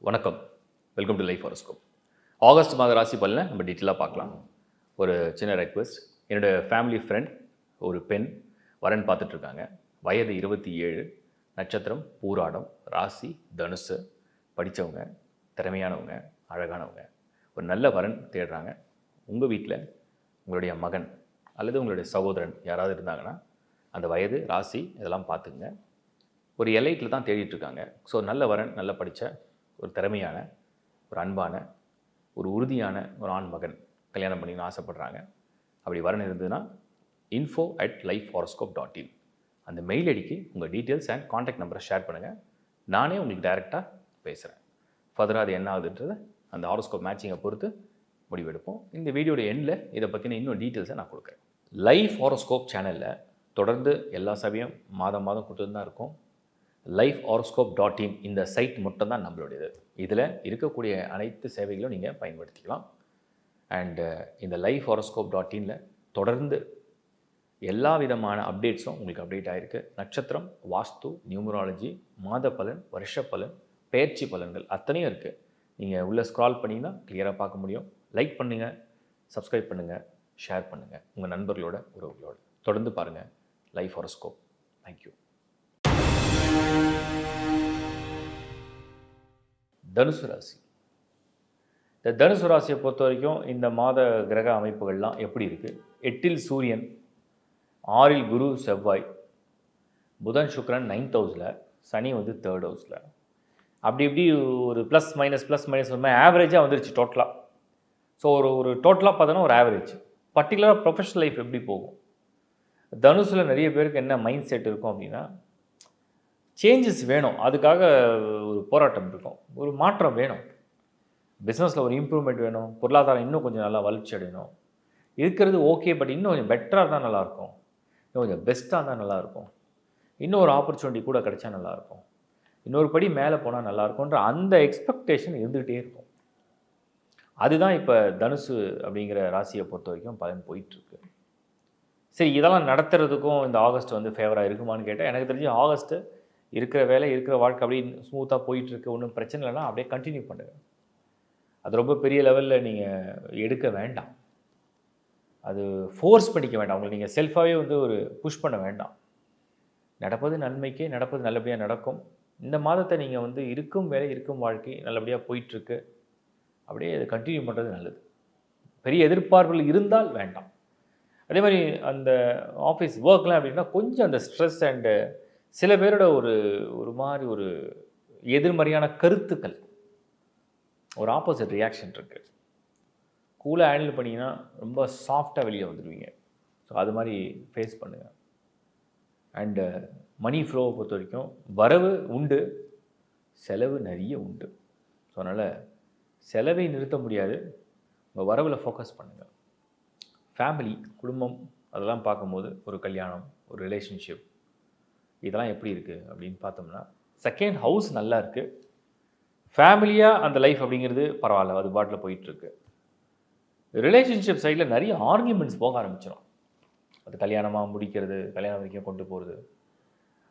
வணக்கம். Welcome to life horoscope. August மாத ராசி பலனை நம்ம டீட்டெயிலாக பார்க்கலாம். ஒரு சின்ன ரெக்வெஸ்ட். என்னோடய ஃபேமிலி ஃப்ரெண்ட் ஒரு பெண் வரன் பார்த்துட்ருக்காங்க. வயது 27, நட்சத்திரம் பூராடம், ராசி தனுசு, படித்தவங்க, திறமையானவங்க, அழகானவங்க, ஒரு நல்ல வரன் தேடுறாங்க. உங்கள் வீட்டில் உங்களுடைய மகன் அல்லது உங்களுடைய சகோதரன் யாராவது இருந்தாங்கன்னா அந்த வயது, ராசி இதெல்லாம் பார்த்துக்குங்க. ஒரு எலைட்டில் தான் தேடிட்டுருக்காங்க. ஸோ நல்ல வரன், நல்லா படித்த ஒரு திறமையான, ஒரு அன்பான, ஒரு உறுதியான ஒரு ஆண் மகன் கல்யாணம் பண்ணிக்கணும்னு ஆசைப்படுறாங்க. அப்படி வரன் இருந்ததுன்னா info@lifehoroscope.in அந்த மெயில் ஐடிக்கு உங்கள் டீட்டெயில்ஸ் அண்ட் காண்டாக்ட் நம்பரை ஷேர் பண்ணுங்கள். நானே உங்களுக்கு டைரெக்டாக பேசுகிறேன். ஃபர்தராக அது என்ன ஆகுதுன்றது அந்த ஹாரோஸ்கோப் மேட்சிங்கை பொறுத்து முடிவெடுப்போம். இந்த வீடியோட எண்டில் இதை பற்றின இன்னும் டீட்டெயில்ஸை நான் கொடுக்குறேன். லைஃப் ஹாரோஸ்கோப் சேனலில் தொடர்ந்து எல்லா சபையும் மாதம் கொடுத்துட்டு தான் இருக்கும். lifehoroscope.in இந்த சைட் மட்டும் தான் நம்மளுடையது. இதில் இருக்கக்கூடிய அனைத்து சேவைகளும் நீங்கள் பயன்படுத்திக்கலாம். அண்டு இந்த lifehoroscope.inல தொடர்ந்து எல்லா விதமான அப்டேட்ஸும் உங்களுக்கு அப்டேட் ஆகிருக்கு. நட்சத்திரம், வாஸ்து, நியூமராலஜி, மாத பலன், வருஷ பலன், பெயர்ச்சி பலன்கள் அத்தனையும் இருக்குது. நீங்கள் உள்ளே ஸ்க்ரால் பண்ணிங்கன்னா கிளியராக பார்க்க முடியும். லைக் பண்ணுங்கள், சப்ஸ்கிரைப் பண்ணுங்கள், ஷேர் பண்ணுங்கள் உங்கள் நண்பர்களோட, உறவுகளோட. தொடர்ந்து பாருங்கள் லைஃப் ஹாரோஸ்கோப். தேங்க்யூ. தனுசு ராசி. இந்த தனுசு ராசியை பொறுத்த வரைக்கும் இந்த மாத கிரக அமைப்புகள்லாம் எப்படி இருக்குது? 8ல் சூரியன், 6ல் குரு செவ்வாய், புதன் சுக்கிரன் 9th ஹவுஸில், சனி 3rd ஹவுஸில். அப்படி இப்படி ஒரு ப்ளஸ் மைனஸ் ஆவரேஜாக வந்துருச்சு டோட்டலாக. ஸோ ஒரு டோட்டலாக பார்த்தோன்னா ஒரு ஆவரேஜ். பர்டிகுலராக ப்ரொஃபஷனல் லைஃப் எப்படி போகும்? தனுசில் நிறைய பேருக்கு என்ன மைண்ட் செட் இருக்கும் அப்படின்னா, சேஞ்சஸ் வேணும், அதுக்காக ஒரு போராட்டம் இருக்கும், ஒரு மாற்றம் வேணும், பிஸ்னஸில் ஒரு இம்ப்ரூவ்மெண்ட் வேணும், பொருளாதாரம் இன்னும் கொஞ்சம் நல்லா வளர்ச்சி அடையணும். இருக்கிறது ஓகே, பட் இன்னும் கொஞ்சம் பெட்டராக இருந்தால் நல்லாயிருக்கும், இன்னும் கொஞ்சம் பெஸ்ட்டாக இருந்தால் நல்லாயிருக்கும், இன்னும் ஒரு ஆப்பர்ச்சுனிட்டி கூட கிடைச்சா நல்லாயிருக்கும், இன்னொரு படி மேலே போனால் நல்லாயிருக்கும்ன்ற அந்த எக்ஸ்பெக்டேஷன் இருந்துகிட்டே இருக்கும். அதுதான் இப்போ தனுசு அப்படிங்கிற ராசியை பொறுத்த வரைக்கும் பலன் போயிட்டுருக்கு. சரி, இதெல்லாம் நடத்துறதுக்கும் இந்த ஆகஸ்ட் ஃபேவராக இருக்குமான்னு கேட்டால், எனக்கு தெரிஞ்சு ஆகஸ்ட்டு இருக்கிற வேலை, இருக்கிற வாழ்க்கை அப்படியே ஸ்மூத்தாக போயிட்டுருக்கு, ஒன்றும் பிரச்சனை இல்லைன்னா அப்படியே கண்டினியூ பண்ணுங்கள். அது ரொம்ப பெரிய லெவலில் நீங்கள் எடுக்க வேண்டாம், அது ஃபோர்ஸ் பண்ணிக்க வேண்டாம், உங்களை நீங்கள் செல்ஃபாகவே ஒரு புஷ் பண்ண வேண்டாம். நடப்பது நன்மைக்கே, நடப்பது நல்லபடியாக நடக்கும். இந்த மாதத்தை நீங்கள் இருக்கும் வேலை, இருக்கும் வாழ்க்கை நல்லபடியாக போயிட்டுருக்கு, அப்படியே அதை கண்டினியூ பண்ணுறது நல்லது. பெரிய எதிர்பார்ப்புகள் இருந்தால் வேண்டாம். அதே மாதிரி அந்த ஆஃபீஸ் ஒர்க்லாம் அப்படின்னா கொஞ்சம் அந்த ஸ்ட்ரெஸ் அண்டு சில பேரோட ஒரு மாதிரி ஒரு எதிர்மறையான கருத்துக்கள், ஒரு ஆப்போசிட் ரியாக்ஷன் இருக்குது. கூலாக ஹேண்டில் பண்ணிங்கன்னா ரொம்ப சாஃப்டாக வெளியே வந்துடுவீங்க. ஸோ அது மாதிரி ஃபேஸ் பண்ணுங்கள். அண்டு மணி ஃப்ளோவை பொறுத்த வரைக்கும் வரவு உண்டு, செலவு நிறைய உண்டு. ஸோ அதனால் செலவை நிறுத்த முடியாது, உங்கள் வரவில் ஃபோக்கஸ் பண்ணுங்கள். ஃபேமிலி, குடும்பம் அதெல்லாம் பார்க்கும்போது ஒரு கல்யாணம், ஒரு ரிலேஷன்ஷிப் இதெல்லாம் எப்படி இருக்குது அப்படின்னு பார்த்தோம்னா, 2nd ஹவுஸ் நல்லா இருக்குது. ஃபேமிலியாக அந்த லைஃப் அப்படிங்கிறது பரவாயில்ல, அது பாட்டில் போயிட்டுருக்கு. ரிலேஷன்ஷிப் சைடில் நிறைய ஆர்கியூமெண்ட்ஸ் போக ஆரம்பிச்சிடும். அது கல்யாணமாக முடிக்கிறது, கல்யாணம் வரைக்கும் கொண்டு போகிறது,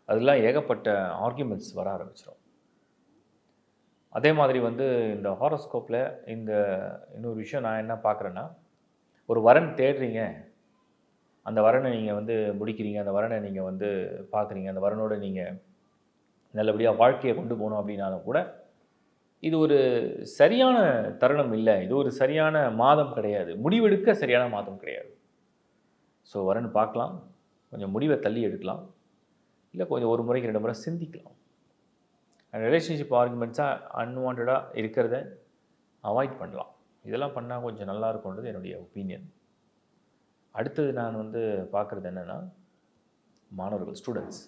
அதெல்லாம் ஏகப்பட்ட ஆர்கியூமெண்ட்ஸ் வர ஆரம்பிச்சிடும். அதே மாதிரி இந்த ஹாரோஸ்கோப்பில் இன்னொரு விஷயம் நான் என்ன பார்க்குறேன்னா, ஒரு வரன் தேடுறீங்க, அந்த வரனை நீங்கள் முடிக்கிறீங்க, அந்த வரனை நீங்கள் பார்க்குறீங்க, அந்த வரனோட நீங்கள் நல்லபடியாக வாழ்க்கையை கொண்டு போகணும் அப்படின்னாலும் கூட இது ஒரு சரியான தருணம் இல்லை, இது ஒரு சரியான மாதம் கிடையாது, முடிவெடுக்க சரியான மாதம் கிடையாது. ஸோ வரன் பார்க்கலாம், கொஞ்சம் முடிவை தள்ளி எடுக்கலாம், இல்லை கொஞ்சம் ஒரு முறைக்கு 2 முறை சிந்திக்கலாம். ரிலேஷன்ஷிப் ஆர்குமெண்ட்ஸாக அன்வான்டாக இருக்கிறத அவாய்ட் பண்ணலாம். இதெல்லாம் பண்ணால் கொஞ்சம் நல்லா இருக்கும்ன்றது என்னுடைய ஒப்பீனியன். அடுத்தது நான் பார்க்குறது என்னென்னா, மாணவர்கள், ஸ்டூடெண்ட்ஸ்.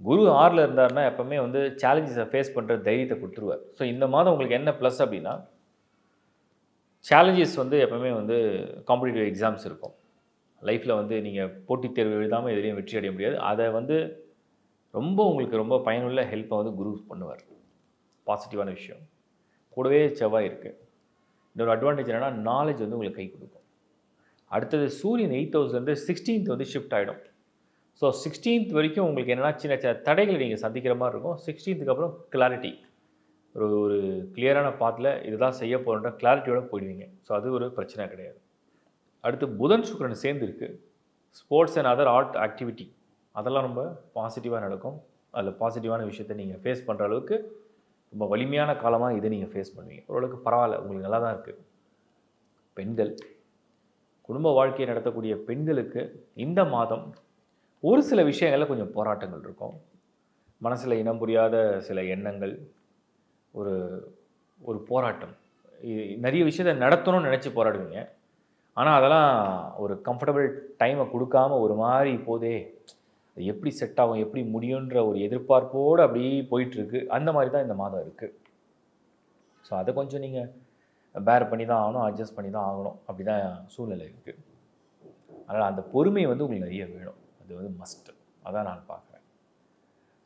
குரு 6ல் இருந்தார்னா எப்போவுமே சேலஞ்சஸை ஃபேஸ் பண்ணுற தைரியத்தை கொடுத்துருவார். ஸோ இந்த மாதம் உங்களுக்கு என்ன ப்ளஸ் அப்படின்னா, சேலஞ்சஸ் எப்போவுமே காம்படிட்டிவ் எக்ஸாம்ஸ் இருக்கும். லைஃப்பில் நீங்கள் போட்டித் தேர்வு எழுதாமல் எதுலேயும் வெற்றி அடைய முடியாது. அதை உங்களுக்கு ரொம்ப பயனுள்ள ஹெல்ப்பை குரு பண்ணுவார். பாசிட்டிவான விஷயம். கூடவே செவ்வாய் இருக்குது. இன்னொரு அட்வான்டேஜ் என்னென்னா, நாலேஜ் உங்களுக்கு கை கொடுக்கும். அடுத்தது சூரியன் 8th ஹவுஸ்லேருந்து 16th ஷிஃப்ட் ஆகிடும். ஸோ 16th வரைக்கும் உங்களுக்கு என்னென்னா சின்ன சின்ன தடைகளை நீங்கள் சந்திக்கிற மாதிரி இருக்கும். 16th அப்புறம் கிளாரிட்டி, ஒரு ஒரு கிளியரான பாத்தில் இதுதான் செய்ய போகிறன்ற கிளாரிட்டியோட போயிடுவீங்க. ஸோ அது ஒரு பிரச்சனை கிடையாது. அடுத்து புதன் சுக்கிரன் சேர்ந்து இருக்குது. Sports and other art activity அதெல்லாம் ரொம்ப பாசிட்டிவாக நடக்கும். அதில் பாசிட்டிவான விஷயத்தை நீங்கள் ஃபேஸ் பண்ணுற அளவுக்கு ரொம்ப வலிமையான காலமாக இதை நீங்கள் ஃபேஸ் பண்ணுவீங்க. ஓரளவுக்கு பரவாயில்ல, உங்களுக்கு நல்லா தான் இருக்குது. பெண்கள், குடும்ப வாழ்க்கையை நடத்தக்கூடிய பெண்களுக்கு இந்த மாதம் ஒரு சில விஷயங்களில் கொஞ்சம் போராட்டங்கள் இருக்கும். மனசில் இனம் புரியாத சில எண்ணங்கள், ஒரு ஒரு போராட்டம். நிறைய விஷயத்தை நடத்தணும்னு நினச்சி போராடுவீங்க. ஆனால் அதெல்லாம் ஒரு கம்ஃபர்டபுள் டைமை கொடுக்காம ஒரு மாதிரி போதே, அது எப்படி செட் ஆகும், எப்படி முடியுன்ற ஒரு எதிர்பார்ப்போடு அப்படியே போயிட்டுருக்கு. அந்த மாதிரி தான் இந்த மாதம் இருக்குது. ஸோ அதை கொஞ்சம் நீங்கள் பேர் பண்ணி தான் ஆகணும், அட்ஜஸ்ட் பண்ணி தான் ஆகணும். அப்படி தான் சூழ்நிலை இருக்குது. அதனால் அந்த பொறுமை வந்து உங்களுக்கு நிறைய வேணும். அது வந்து மஸ்ட்டு. அதான் நான் பார்க்குறேன்.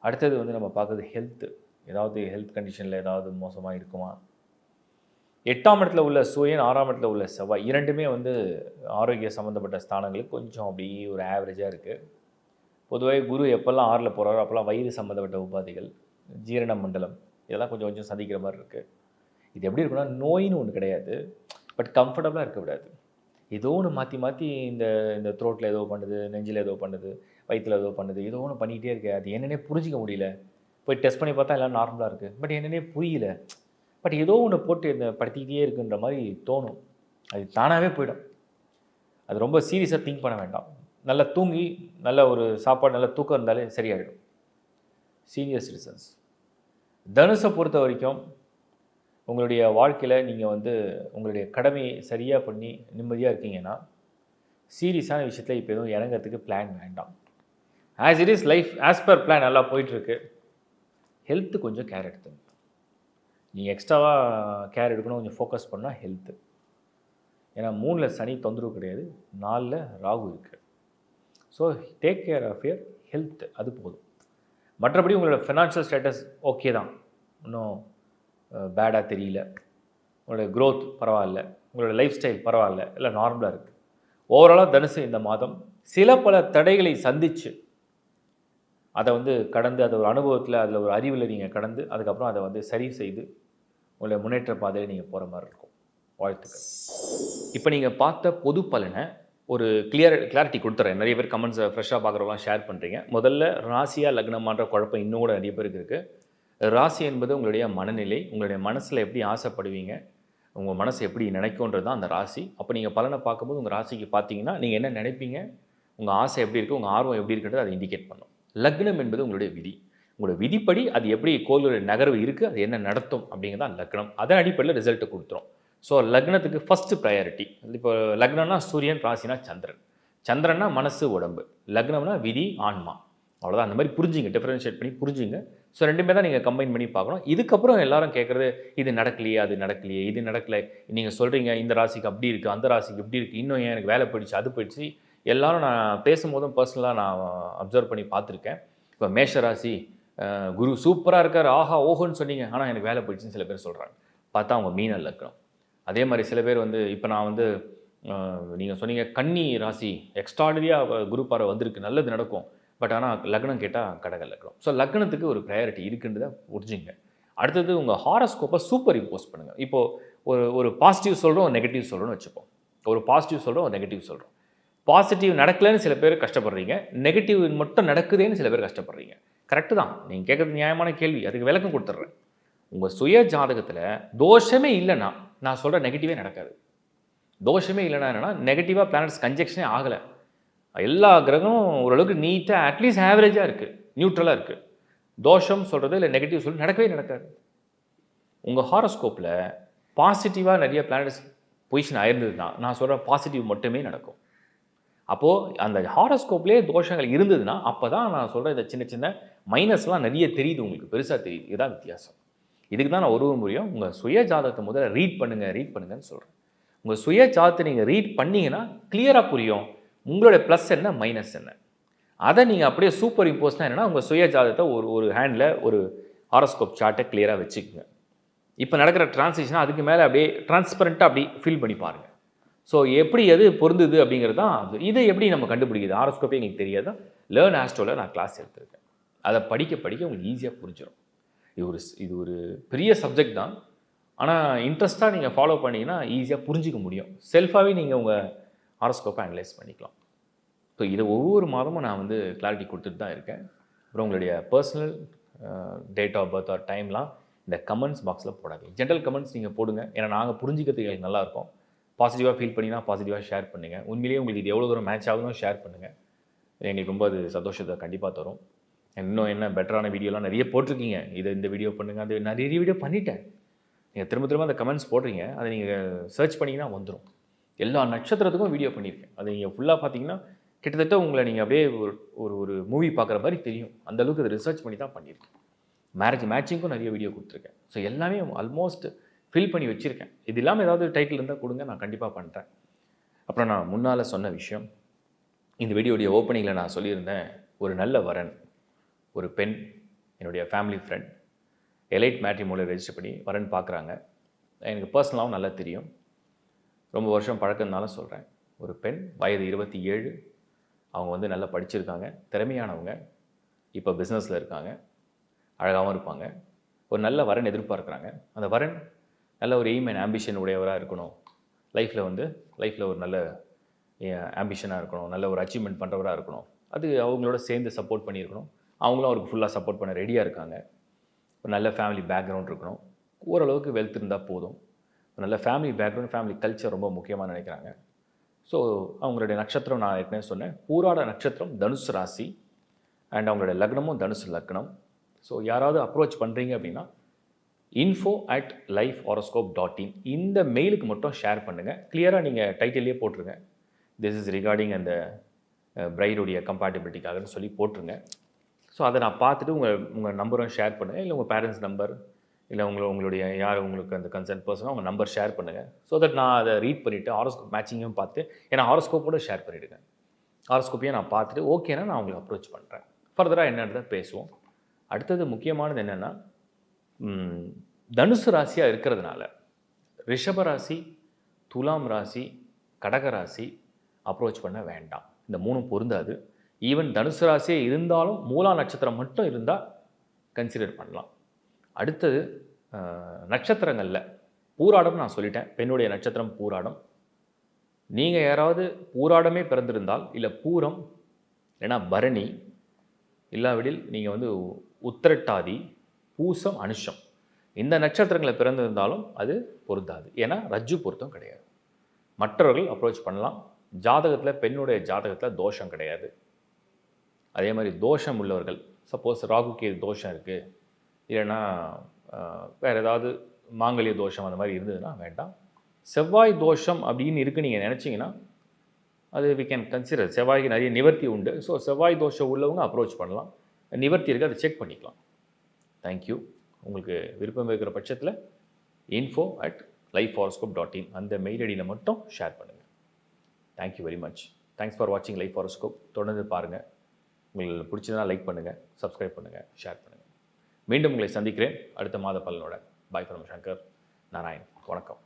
அடுத்தது வந்து நம்ம பார்க்குறது ஹெல்த்து. ஏதாவது ஹெல்த் கண்டிஷனில் ஏதாவது மோசமாக இருக்குமா? 8ஆம் இடத்துல உள்ள சூரியன், 6ஆம் இடத்துல உள்ள செவ்வாய் இரண்டுமே வந்து ஆரோக்கிய சம்மந்தப்பட்ட ஸ்தானங்களுக்கு கொஞ்சம் அப்படி ஒரு ஆவரேஜாக இருக்குது. பொதுவாக குரு எப்போல்லாம் 6ல் போகிறாரோ அப்போல்லாம் வயிறு சம்மந்தப்பட்ட உபாதைகள், ஜீரண மண்டலம் இதெல்லாம் கொஞ்சம் கொஞ்சம் சந்திக்கிற மாதிரி இருக்குது. இது எப்படி இருக்குன்னா, நோயின்னு ஒன்று கிடையாது, பட் கம்ஃபர்டபுளாக இருக்கக்கூடாது. ஏதோ ஒன்று மாற்றி மாற்றி இந்த இந்த த்ரோட்டில் ஏதோ பண்ணுது, நெஞ்சில் ஏதோ பண்ணுது, வயிற்றில் ஏதோ பண்ணுது, ஏதோ ஒன்று பண்ணிக்கிட்டே இருக்கு. அது என்னென்னே புரிஞ்சிக்க முடியல. போய் டெஸ்ட் பண்ணி பார்த்தா எல்லாம் நார்மலாக இருக்குது, பட் என்னென்னே புரியல. பட் ஏதோ ஒன்று போட்டு இந்த படுத்திக்கிட்டே இருக்குன்ற மாதிரி தோணும். அது தானாகவே போயிடும். அது ரொம்ப சீரியஸாக திங்க் பண்ண வேண்டாம். நல்லா தூங்கி நல்ல ஒரு சாப்பாடு நல்ல தூக்கம் இருந்தாலே சரியாயிடும். சீனியர் சிட்டிசன்ஸ், தனுஷை பொறுத்த வரைக்கும் உங்களுடைய வாழ்க்கையில் நீங்கள் வந்து உங்களுடைய கடமையை சரியாக பண்ணி நிம்மதியாக இருக்கீங்கன்னா சீரியஸான விஷயத்தில் இப்போ எதுவும் இறங்கிறதுக்கு பிளான் வேண்டாம். As it is life as per plan நல்லா போயிட்டுருக்கு. ஹெல்த்து கொஞ்சம் கேர் எடுத்துங்க. நீங்கள் எக்ஸ்ட்ராவாக கேர் எடுக்கணும், கொஞ்சம் ஃபோக்கஸ் பண்ணால் ஹெல்த்து. ஏன்னா 3ல் சனி தொந்தரவு கிடையாது, 4ல் ராகு இருக்குது. So take care of your health, அது போதும். மற்றபடி உங்களோட ஃபினான்ஷியல் ஸ்டேட்டஸ் ஓகே தான், இன்னும் பேடாக தெரியல. உங்களோட க்ரோத் பரவாயில்ல, உங்களோட லைஃப் ஸ்டைல் பரவாயில்ல, எல்லாம் நார்மலாக இருக்குது. ஓவராலாக தனுசு இந்த மாதம் சில பல தடைகளை சந்தித்து அதை வந்து கடந்து, அதை ஒரு அனுபவத்தில் அதில் ஒரு அறிவில் நீங்கள் கடந்து அதுக்கப்புறம் அதை வந்து சரி செய்து உங்களுடைய முன்னேற்ற பாதையில் நீங்கள் போகிற மாதிரி இருக்கும். வாழ்த்துக்கள். இப்போ நீங்கள் பார்த்த பொது பலனை ஒரு கிளாரிட்டி கொடுத்துறேன். நிறைய பேர் கமெண்ட்ஸை ஃப்ரெஷ்ஷாக பார்க்குறவங்களாம் ஷேர் பண்ணுறீங்க. முதல்ல ராசியா லக்னமான்ற குழப்பம் இன்னும் கூட நிறைய பேருக்கு இருக்குது. ராசி என்பது உங்களுடைய மனநிலை, உங்களுடைய மனசில் எப்படி ஆசைப்படுவீங்க, உங்கள் மனசு எப்படி நினைக்கும்ன்றது தான் அந்த ராசி. அப்போ நீங்கள் பலனை பார்க்கும்போது உங்கள் ராசிக்கு பார்த்தீங்கன்னா நீங்கள் என்ன நினைப்பீங்க, உங்கள் ஆசை எப்படி இருக்குது, உங்கள் ஆர்வம் எப்படி இருக்குன்றது அதை இண்டிகேட் பண்ணும். லக்னம் என்பது உங்களுடைய விதி. உங்களுடைய விதிப்படி அது எப்படி கோளுடைய நகர்வு இருக்குது, அது என்ன நடத்தும் அப்படிங்கிறது தான் லக்னம். அதன் அடிப்படையில் ரிசல்ட்டை கொடுத்துரும். ஸோ லக்னத்துக்கு ஃபஸ்ட்டு ப்ரையாரிட்டி. இப்போ லக்னம்னா சூரியன், ராசினா சந்திரன். சந்திரன்னா மனசு உடம்பு, லக்னம்னா விதி ஆன்மா. அவ்வளோதான். அந்த மாதிரி புரிஞ்சுங்க, டிஃப்ரென்ஷியேட் பண்ணி புரிஞ்சுங்க. ஸோ ரெண்டுமே தான் நீங்கள் கம்பைன் பண்ணி பார்க்கணும். இதுக்கப்புறம் எல்லாரும் கேட்குறது, இது நடக்கலையே, அது நடக்கலையே, இது நடக்கலை, நீங்கள் சொல்கிறீங்க இந்த ராசிக்கு அப்படி இருக்குது, அந்த ராசிக்கு இப்படி இருக்குது, இன்னும் ஏன் எனக்கு வேலை போயிடுச்சு, அது போயிடுச்சு. எல்லாரும் நான் பேசும்போதும் பர்சனலாக நான் அப்சர்வ் பண்ணி பார்த்துருக்கேன். இப்போ மேஷ ராசி குரு சூப்பராக இருக்கார், ஆஹா ஓஹோன்னு சொன்னீங்க, ஆனால் எனக்கு வேலை போயிடுச்சுன்னு சில பேர் சொல்கிறாங்க. பார்த்தா அவங்க மீன லக்னம். அதே மாதிரி சில பேர் வந்து இப்போ நான் வந்து நீங்கள் சொன்னீங்க கன்னி ராசி எக்ஸ்ட்ராடரியாக குரு பார்வை வந்திருக்கு, நல்லது நடக்கும். பட் ஆனால் லக்னம் கேட்டால் கடக லக்னம். ஸோ லக்னத்துக்கு ஒரு ப்ரையாரிட்டி இருக்குன்றதை புரிஞ்சுங்க. அடுத்தது உங்கள் ஹாரோஸ்கோப்பை சூப்பர் இம்போஸ் பண்ணுங்கள். இப்போது ஒரு பாசிட்டிவ் சொல்கிறோம், ஒரு நெகட்டிவ் சொல்கிறோன்னு வச்சுப்போம். ஒரு பாசிட்டிவ் சொல்கிறோம், ஒரு நெகட்டிவ் சொல்கிறோம். பாசிட்டிவ் நடக்கலைன்னு சில பேர் கஷ்டப்படுறீங்க, நெகட்டிவ் மட்டும் நடக்குதுன்னு சில பேர் கஷ்டப்படுறீங்க. கரெக்டு தான், நீங்கள் கேட்குறது நியாயமான கேள்வி. அதுக்கு விளக்கம் கொடுத்துட்றேன். உங்கள் சுய ஜாதகத்தில் தோஷமே இல்லைன்னா நான் சொல்கிற நெகட்டிவே நடக்காது. தோஷமே இல்லைன்னா என்னென்னா நெகட்டிவாக பிளானட்ஸ் கன்ஜெக்ஷனே ஆகலை, எல்லா கிரகமும் ஓரளவுக்கு நீட்டாக அட்லீஸ்ட் ஆவரேஜாக இருக்குது, நியூட்ரலாக இருக்குது. தோஷம் சொல்கிறது இல்லை நெகட்டிவ் சொல்கிறது நடக்கவே நடக்காது. உங்கள் ஹாரோஸ்கோப்பில் பாசிட்டிவாக நிறைய பிளானட்ஸ் பொசிஷன் ஆயிருந்ததுன்னா நான் சொல்கிற பாசிட்டிவ் மட்டுமே நடக்கும். அப்போது அந்த ஹாரோஸ்கோப்லேயே தோஷங்கள் இருந்ததுன்னா அப்போ தான் நான் சொல்கிற இந்த சின்ன சின்ன மைனஸ்லாம் நிறைய தெரியுது, உங்களுக்கு பெருசாக தெரியுது. இதுதான் வித்தியாசம். இதுக்கு தான் நான் ஒரு முறையும் உங்கள் சுய ஜாதகத்தை முதல்ல ரீட் பண்ணுங்கன்னு சொல்கிறேன். உங்கள் சுய ஜாதகத்தை நீங்கள் ரீட் பண்ணிங்கன்னா கிளியராக புரியும் உங்களோட ப்ளஸ் என்ன மைனஸ் என்ன. அதை நீங்கள் அப்படியே சூப்பர் இம்போஸ்னால் என்னென்னா உங்கள் சுய ஜாதகத்தை ஒரு ஹேண்டில் ஒரு ஹாரோஸ்கோப் சார்ட்டை கிளியராக வச்சுக்கோங்க. இப்போ நடக்கிற டிரான்சிஷனாக அதுக்கு மேலே அப்படியே டிரான்ஸ்பரண்ட்டாக அப்படி ஃபீல் பண்ணி பாருங்கள். ஸோ எப்படி எது பொருந்துது அப்படிங்கிறது தான் அது. இதை எப்படி நம்ம கண்டுபிடிக்குது, ஹாரோஸ்கோப்பே எங்களுக்கு தெரியாது. லேர்ன் ஆஸ்ட்ரோவில் நான் கிளாஸ் எடுத்திருக்கேன். அதை படிக்க உங்களுக்கு ஈஸியாக புரிஞ்சிடும். இது ஒரு பெரிய சப்ஜெக்ட் தான். ஆனால் இன்ட்ரெஸ்ட்டாக நீங்கள் ஃபாலோ பண்ணிங்கன்னா ஈஸியாக புரிஞ்சிக்க முடியும். செல்ஃபாகவே நீங்கள் உங்கள் ஹாரோஸ்கோப்பை அனலைஸ் பண்ணிக்கலாம். ஸோ இதை ஒவ்வொரு மாதமும் நான் வந்து கிளாரிட்டி கொடுத்துட்டு தான் இருக்கேன். அப்புறம் உங்களுடைய personal date of birth or டைம்லாம் இந்த கமெண்ட்ஸ் பாக்ஸில் போடாதீங்க. ஜென்ரல் கமெண்ட்ஸ் நீங்கள் போடுங்க. ஏன்னா நாங்கள் புரிஞ்சிக்கிறதுக்கு எங்களுக்கு நல்லாயிருக்கும். பாசிட்டிவாக ஃபீல் பண்ணினா பாசிட்டிவாக ஷேர் பண்ணுங்கள். உண்மையிலேயே உங்களுக்கு இது எவ்வளோ தூரம் மேட்ச் ஆகுதுன்னு ஷேர் பண்ணுங்கள். எங்களுக்கு ரொம்ப அது சந்தோஷத்தை கண்டிப்பாக தரும். இன்னும் என்ன பெட்டரான வீடியோலாம் நிறைய போட்டிருக்கீங்க. இந்த வீடியோ பண்ணுங்கள், அது நிறைய வீடியோ பண்ணிட்டேன். நீங்கள் திரும்ப திரும்ப அந்த கமெண்ட்ஸ் போடுறீங்க. அதை நீங்கள் சர்ச் பண்ணிங்கன்னா வந்துடும். எல்லா நட்சத்திரத்துக்கும் வீடியோ பண்ணியிருக்கேன். அதை நீங்கள் ஃபுல்லாக பார்த்தீங்கன்னா கிட்டத்தட்ட உங்களை நீங்கள் அப்படியே ஒரு மூவி பார்க்குற மாதிரி தெரியும். அந்தளவுக்கு அதை ரிசர்ச் பண்ணி தான் பண்ணியிருக்கேன். மேட்சிங்க்கும் நிறைய வீடியோ கொடுத்துருக்கேன். ஸோ எல்லாமே ஆல்மோஸ்ட் ஃபில் பண்ணி வச்சுருக்கேன். இது இல்லாமல் ஏதாவது டைட்டில் இருந்தால் கொடுங்க, நான் கண்டிப்பாக பண்ணுறேன். அப்புறம் நான் முன்னால் சொன்ன விஷயம், இந்த வீடியோடைய ஓப்பனிங்கில் நான் சொல்லியிருந்தேன், ஒரு நல்ல வரன், ஒரு பெண், என்னுடைய ஃபேமிலி ஃப்ரெண்ட் எலைட் மேட்ரிமோனியில் ரெஜிஸ்டர் பண்ணி வரன் பார்க்குறாங்க. எனக்கு பர்சனலாகவும் நல்லா தெரியும், ரொம்ப வருஷம் பழக்கம்னால சொல்கிறேன். ஒரு பெண், வயது 27, அவங்க வந்து நல்லா படிச்சிருக்காங்க, திறமையானவங்க, இப்போ பிஸ்னஸில் இருக்காங்க, அழகாகவும் இருப்பாங்க. ஒரு நல்ல வரன் எதிர்பார்க்குறாங்க. அந்த வரன் நல்ல ஒரு எய்ம் அண்ட் ஆம்பிஷன் உடையவராக இருக்கணும். லைஃப்பில் ஒரு நல்ல ஆம்பிஷனாக இருக்கணும், நல்ல ஒரு அச்சீவ்மெண்ட் பண்ணுறவராக இருக்கணும். அது அவங்களோட சேர்ந்து சப்போர்ட் பண்ணியிருக்கணும். அவங்களும் அவருக்கு ஃபுல்லாக சப்போர்ட் பண்ண ரெடியாக இருக்காங்க. ஒரு நல்ல ஃபேமிலி பேக்ரவுண்ட் இருக்கணும். ஓரளவுக்கு வெல்த் இருந்தால் போதும். நல்ல ஃபேமிலி பேக்ரவுண்ட், ஃபேமிலி கல்ச்சர் ரொம்ப முக்கியமாக நினைக்கிறாங்க. ஸோ அவங்களுடைய நட்சத்திரம் நான் ஏற்கனவே சொன்னேன், பூராட நட்சத்திரம் தனுசு ராசி, அண்ட் அவங்களுடைய லக்னமும் தனுசு லக்னம். ஸோ யாராவது அப்ரோச் பண்ணுறீங்க அப்படின்னா info@lifehoroscope.in இந்த மெயிலுக்கு மட்டும் ஷேர் பண்ணுங்கள். கிளியராக நீங்கள் டைட்டிலே போட்டுருங்க, திஸ் இஸ் ரிகார்டிங் அந்த பிரைடுடைய கம்பேட்டபிலிட்டிக்காகன்னு சொல்லி போட்டுருங்க. ஸோ அதை நான் பார்த்துட்டு உங்கள் நம்பரும் ஷேர் பண்ணுங்கள். இல்லை உங்கள் பேரண்ட்ஸ் நம்பர், இல்லை உங்களுடைய யார் உங்களுக்கு அந்த கன்சர்ன் பர்சனோ அவங்க நம்பர் ஷேர் பண்ணுங்கள். ஸோ தட் நான் அதை ரீட் பண்ணிவிட்டு ஹாரோஸ்கோப் மேட்சிங்கும் பார்த்து, ஏன்னா ஹாரோஸ்கோப்போட ஷேர் பண்ணிவிடுங்க. ஹாரோஸ்கோப்பையும் நான் பார்த்துட்டு ஓகேனா நான் உங்களுக்கு அப்ரோச் பண்ணுறேன். ஃபர்தராக என்னன்றதை பேசுவோம். அடுத்தது முக்கியமானது என்னென்னா, தனுசு ராசியாக இருக்கிறதுனால ரிஷபராசி, துலாம் ராசி, கடகராசி அப்ரோச் பண்ண வேண்டாம். இந்த மூணும் பொருந்தாது. ஈவன் தனுசு ராசியே இருந்தாலும் மூலா நட்சத்திரம் மட்டும் இருந்தால் கன்சிடர் பண்ணலாம். அடுத்தது நட்சத்திரங்களில் பூராடம் நான் சொல்லிட்டேன், பெண்ணுடைய நட்சத்திரம் பூராடம். நீங்கள் யாராவது பூராடமே பிறந்திருந்தால், இல்லை பூரம் இல்லைன்னா பரணி, இல்லாவிடில் நீங்கள் வந்து உத்திரட்டாதி, பூசம், அனுஷம் இந்த நட்சத்திரங்களை பிறந்திருந்தாலும் அது பொருந்தாது. ஏன்னா ரஜ்ஜு பொருத்தம் கிடையாது. மற்றவர்கள் அப்ரோச் பண்ணலாம். ஜாதகத்தில், பெண்ணுடைய ஜாதகத்தில் தோஷம் கிடையாது. அதே மாதிரி தோஷம் உள்ளவர்கள், சப்போஸ் ராகுக்கு தோஷம் இருக்குது, இல்லைன்னா வேறு ஏதாவது மாங்கல்ய தோஷம் அந்த மாதிரி இருந்ததுன்னா வேண்டாம். செவ்வாய் தோஷம் அப்படின்னு இருக்குது நீங்கள் நினச்சிங்கன்னா அது வி கேன் கன்சிடர். செவ்வாய்க்கு நிறைய நிவர்த்தி உண்டு. ஸோ செவ்வாய் தோஷம் உள்ளவங்க அப்ரோச் பண்ணலாம். நிவர்த்தி இருக்குது, அதை செக் பண்ணிக்கலாம். தேங்க்யூ. உங்களுக்கு விருப்பம் இருக்கிற பட்சத்தில் info@lifehoroscope.in அந்த மெயில் ஐடியில் மட்டும் ஷேர் பண்ணுங்கள். Thank you very much. Thanks for வாட்சிங் லைஃப் ஹாரோஸ்கோப். தொடர்ந்து பாருங்கள். உங்களுக்கு பிடிச்சதுனா லைக் பண்ணுங்கள், சப்ஸ்கிரைப் பண்ணுங்கள், ஷேர் பண்ணுங்கள். மீண்டும் உங்களை சந்திக்கிறேன் அடுத்த மாத பலனோட. Bye from Shankar Narayan. வணக்கம்.